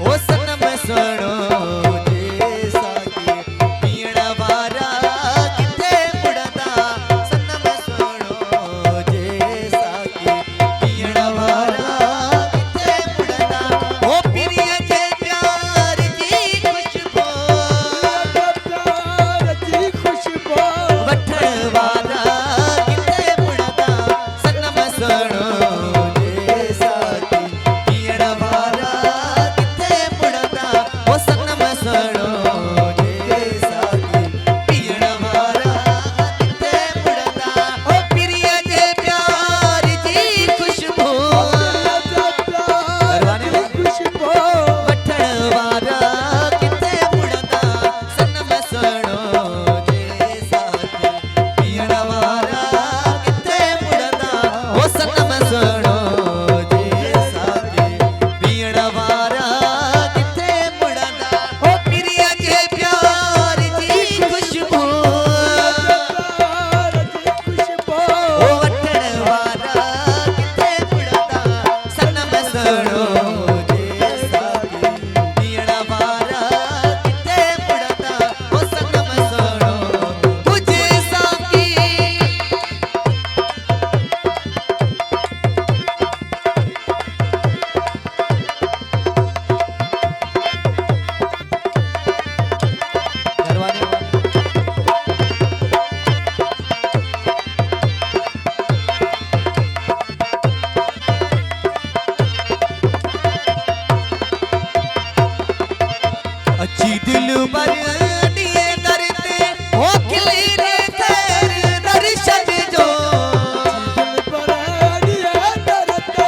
ओ सनम सुनो जे साकी पीण वारा किथे मुड़दा सनम सुनो जे साकी पीण वारा किथे मुड़दा ओ पिरिय जे प्यार जी खुशबू वठण वारा किथे मुड़दा सनम सुनो जे साकी पीण वारा किथे मुड़दा ओ सनम सुनो जे साकी पीण वारा किथे मुड़दा ओ पिरिय जे प्यार जी खुशबू वठण वारा किथे मुड़दा सनम सुनो जे साकी पीण वारा किथे मुड़दा ओ सनम सुनो जे साकी पीण वारा किथे मुड़दा ओ पिरिय जे प्यार जी खुशबू ओ वठण वारा किथे मुड़दा सनम सुनो जे साकी पीण वारा किथे मुड़दा ओ सनम सुनो तुझे साकी अच्छी दिल बर दिए करते हो खिले रे खैर दर्शन जो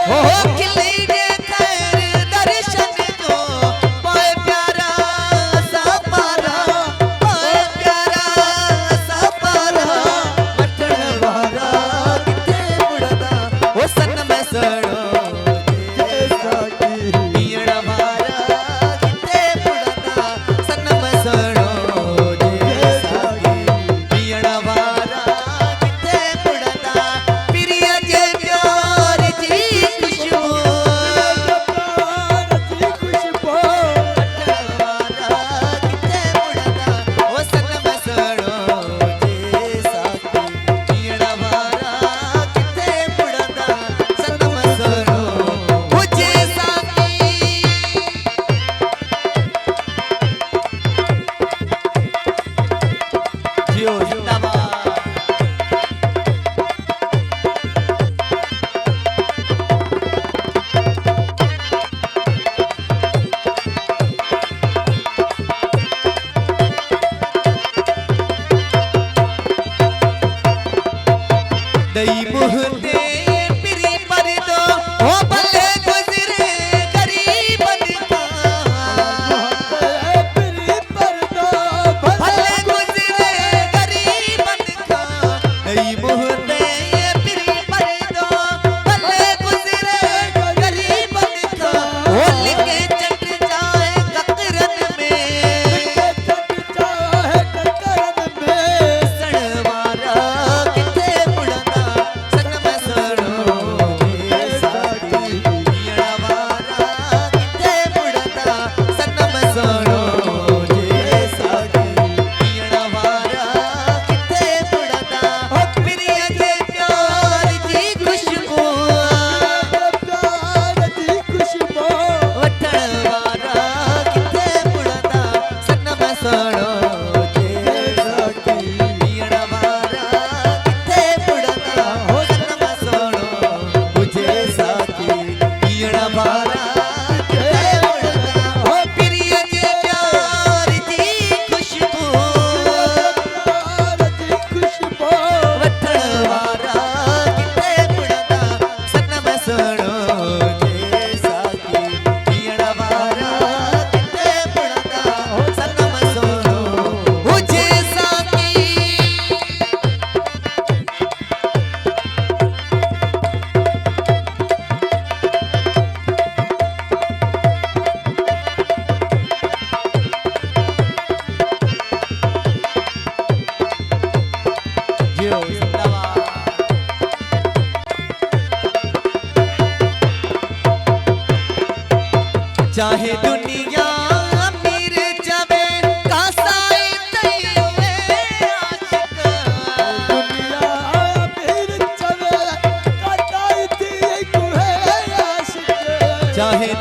हो खिले रे खैर दर्शन जो पाए प्यारा सा पारा पाए प्यारा सा पारा वठण वारा किथे मुड़दा ओ सनम सुनो जे साकी पीण वारा किथे मुड़दा सनम सुनो जे साकी पीण वारा किथे मुड़दा पिरिय जे प्यार जी खुशबू वठण वारा किथे मुड़दा ओ सनम सुनो जे साकी पीण वारा किथे मुड़दा सनम सुनो तुझे साकी जियो जिंदाबाद दई मुहते पिरी पर दो हो भले गुजरे गरीबन का भले गुजरे गरीबन का दई मुहते पिरी पर दो भले गुजरे गरीबन का हो लिखे चट जाए ककरन में सण वारा किथे मुड़दा सनम दुनिया मीर जबे कासाई तैवे आशिक दुनिया मेर चवे काटाई थी कुहे आशिक चाहे